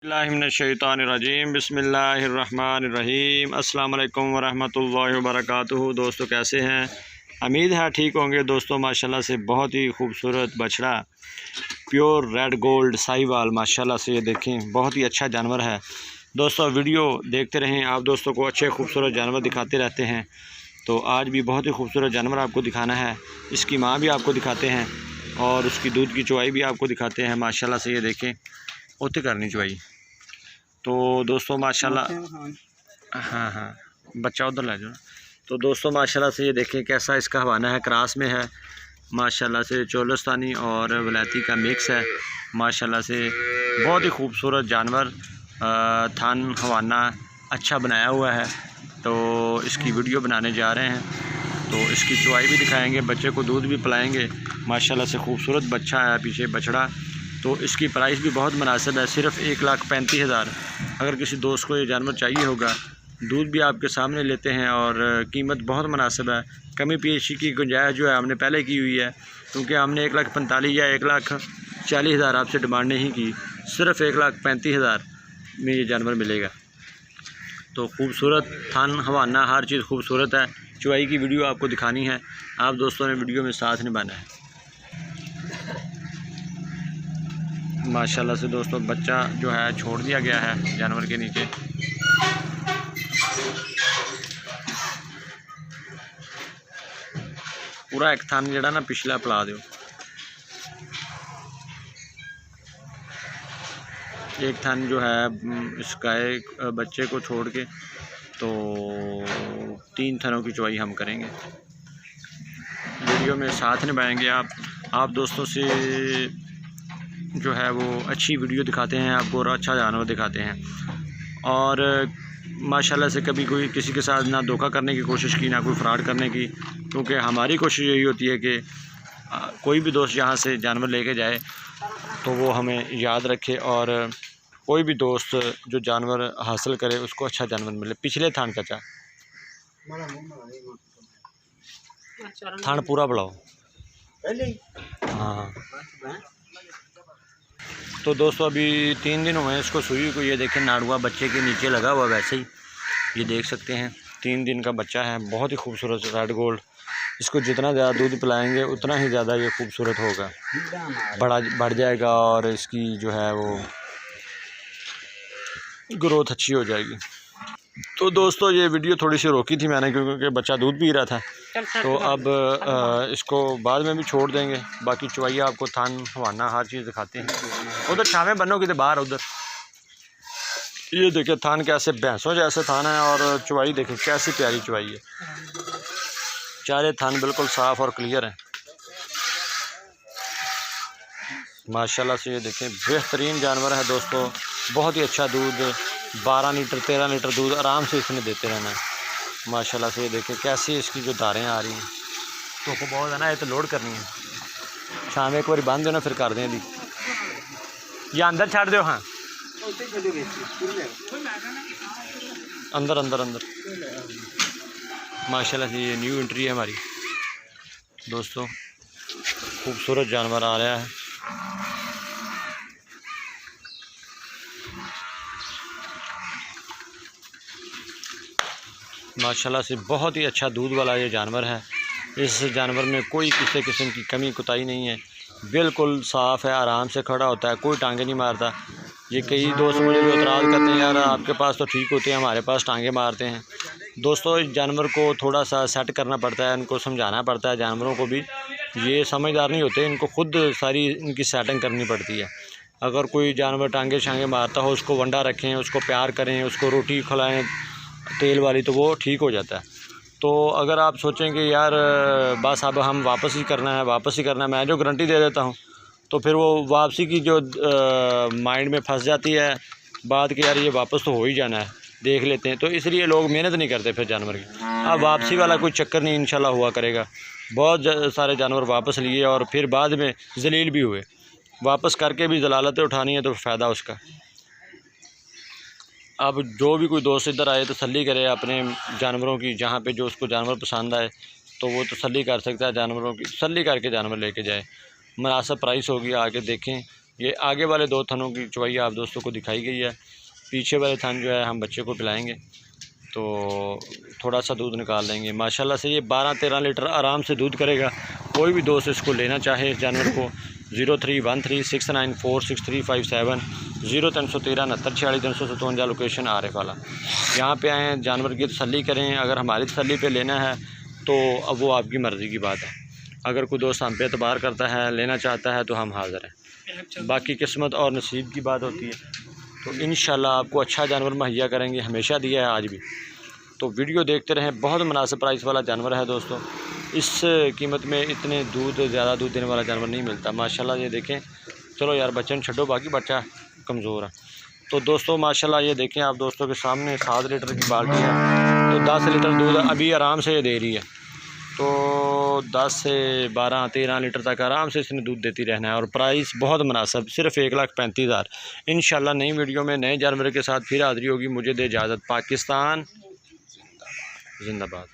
बिस्मिल्लाहिर्रहमानिर्रहीम बिस्मिल्लाहिर्रहमानिर्रहीम अस्सलाम वालेकुम वरहमतुल्लाहि वबरकातुहू। दोस्तों कैसे हैं? उम्मीद है ठीक होंगे। दोस्तों माशाल्लाह से बहुत ही खूबसूरत बछड़ा प्योर रेड गोल्ड साहिवाल माशाल्लाह से ये देखें बहुत ही अच्छा जानवर है। दोस्तों वीडियो देखते रहें, आप दोस्तों को अच्छे खूबसूरत जानवर दिखाते रहते हैं। तो आज भी बहुत ही खूबसूरत जानवर आपको दिखाना है। इसकी माँ भी आपको दिखाते हैं और उसकी दूध की चुवाई भी आपको दिखाते हैं। माशाल्लाह से ये देखें उतनी करनी चुवाई। तो दोस्तों माशाल्लाह हाँ बच्चा उधर ले जाओ। तो दोस्तों माशाल्लाह से ये देखें कैसा इसका हवाना है, क्रास में है माशाल्लाह से, चोलस्तानी और वलायती का मिक्स है माशाल्लाह से। बहुत ही खूबसूरत जानवर, थान हवाना अच्छा बनाया हुआ है। तो इसकी वीडियो बनाने जा रहे हैं, तो इसकी चुवाई भी दिखाएंगे, बच्चे को दूध भी पिलाएंगे। माशाल्लाह से खूबसूरत बच्चा है पीछे बछड़ा। तो इसकी प्राइस भी बहुत मुनासिब है, सिर्फ़ 1,35,000। अगर किसी दोस्त को ये जानवर चाहिए होगा, दूध भी आपके सामने लेते हैं और कीमत बहुत मुनासिब है। कमी पेशी की गुंजाइश जो है हमने पहले की हुई है, क्योंकि हमने 1,45,000 या 1,40,000 आपसे डिमांड नहीं की, सिर्फ़ 1,35,000 में ये जानवर मिलेगा। तो खूबसूरत थान हवाना हर चीज़ खूबसूरत है। चुवाई की वीडियो आपको दिखानी है, आप दोस्तों ने वीडियो में साथ निभाना है। माशाल्लाह से दोस्तों बच्चा जो है छोड़ दिया गया है जानवर के नीचे। पूरा एक थान जड़ा ना पिछला पिला दो। एक थान जो है इस गाय बच्चे को छोड़ के, तो 3 थानों की चुवाई हम करेंगे। वीडियो में साथ निभाएंगे। आप दोस्तों से जो है वो अच्छी वीडियो दिखाते हैं आपको और अच्छा जानवर दिखाते हैं। और माशाल्लाह से कभी कोई किसी के साथ ना धोखा करने की कोशिश की, ना कोई फ्रॉड करने की, क्योंकि हमारी कोशिश यही होती है कि कोई भी दोस्त यहाँ से जानवर लेके जाए तो वो हमें याद रखे, और कोई भी दोस्त जो जानवर हासिल करे उसको अच्छा जानवर मिले। पिछले थान का चा थान पूरा बढ़ाओ। हाँ तो दोस्तों अभी 3 दिन हुए हैं इसको सुई को। ये देखें नाड़ुआ बच्चे के नीचे लगा हुआ, वैसे ही ये देख सकते हैं 3 दिन का बच्चा है। बहुत ही खूबसूरत रेड गोल्ड। इसको जितना ज़्यादा दूध पिलाएंगे उतना ही ज़्यादा ये खूबसूरत होगा, बढ़ जाएगा और इसकी जो है वो ग्रोथ अच्छी हो जाएगी। तो दोस्तों ये वीडियो थोड़ी सी रोकी थी मैंने, क्योंकि बच्चा दूध पी रहा था। तो अब इसको बाद में भी छोड़ देंगे। बाकी चुवाइया आपको थान हवाना हर चीज़ दिखाते हैं। उधर छावे बनोगे तो बाहर उधर ये देखिए थान कैसे भैंसों जैसे थान है, और चुवाई देखें कैसी प्यारी चुवाई है। चारे थान बिल्कुल साफ़ और क्लियर हैं माशाल्लाह से। ये देखें बेहतरीन जानवर है दोस्तों। बहुत ही अच्छा दूध, 12 लीटर 13 लीटर दूध आराम से इसने देते रहना है माशाल्लाह से। ये देखें कैसी इसकी जो धारें आ रही हैं। तो बहुत है ना, ये तो लोड करनी है। शाम एक बार बांध दो ना, फिर कर दें अभी या अंदर छाड़ दो। हाँ अंदर अंदर अंदर माशाल्लाह से। ये न्यू एंट्री है हमारी दोस्तों। खूबसूरत जानवर आ रहा है। माशाल्लाह से बहुत ही अच्छा दूध वाला ये जानवर है। इस जानवर में कोई किसी किस्म की कमी कुताई नहीं है, बिल्कुल साफ़ है, आराम से खड़ा होता है, कोई टांगे नहीं मारता। ये कई दोस्त मुझे जो एतराज़ करते हैं, यार आपके पास तो ठीक होते हैं, हमारे पास टांगे मारते हैं। दोस्तों इस जानवर को थोड़ा सा सेट करना पड़ता है, इनको समझाना पड़ता है। जानवरों को भी ये समझदार नहीं होते, इनको खुद सारी इनकी सेटिंग करनी पड़ती है। अगर कोई जानवर टांगे शांगे मारता हो, उसको वंडा रखें, उसको प्यार करें, उसको रोटी खिलाएँ तेल वाली, तो वो ठीक हो जाता है। तो अगर आप सोचें कि यार बस अब हम वापस ही करना है, मैं जो गारंटी दे देता हूँ, तो फिर वो वापसी की जो माइंड में फंस जाती है बात कि यार ये वापस तो हो ही जाना है, देख लेते हैं। तो इसलिए लोग मेहनत नहीं करते फिर जानवर की। अब वापसी वाला कोई चक्कर नहीं इंशाल्लाह हुआ करेगा। बहुत सारे जानवर वापस लिए और फिर बाद में जलील भी हुए। वापस करके भी जलालतें उठानी है तो फ़ायदा उसका। अब जो भी कोई दोस्त इधर आए तसल्ली करे अपने जानवरों की, जहाँ पे जो उसको जानवर पसंद आए तो वो तसल्ली कर सकता है जानवरों की, तसल्ली करके जानवर लेके जाए। मुनासिब प्राइस होगी, आके देखें ये आगे वाले 2 थनों की चवाई आप दोस्तों को दिखाई गई है। पीछे वाले थन जो है हम बच्चे को पिलाएंगे तो थोड़ा सा दूध निकाल लेंगे। माशाल्लाह से ये 12-13 लीटर आराम से दूध करेगा। कोई भी दोस्त इसको लेना चाहे इस जानवर को 0313694635 0313 694653 लोकेशन आरिफ वाला। यहाँ पे आएँ, जानवर की तसल्ली करें। अगर हमारी तसल्ली पे लेना है तो अब वो आपकी मर्ज़ी की बात है। अगर कोई दोस्त हम पे एतबार करता है, लेना चाहता है तो हम हाज़िर हैं। बाकी किस्मत और नसीब की बात होती है। तो इंशाल्लाह आपको अच्छा जानवर मुहैया करेंगे, हमेशा दिया है आज भी। तो वीडियो देखते रहें। बहुत मुनासिब प्राइस वाला जानवर है दोस्तों। इस कीमत में इतने ज़्यादा दूध देने वाला जानवर नहीं मिलता माशाल्लाह। ये देखें, चलो यार बच्चे ने छड्डो, बाकी बच्चा कमज़ोर है। तो दोस्तों माशाल्लाह ये देखें आप दोस्तों के सामने 7 लीटर की बाल्टी है, तो 10 लीटर दूध अभी आराम से ये दे रही है। तो 10 से 12-13 लीटर तक आराम से इसने दूध देती रहना है। और प्राइस बहुत मुनासिब, सिर्फ 1,35,000। इंशाल्लाह नई वीडियो में नए जानवर के साथ फिर हाज़िरी होगी। मुझे दे इजाज़त। पाकिस्तान जिंदाबाद।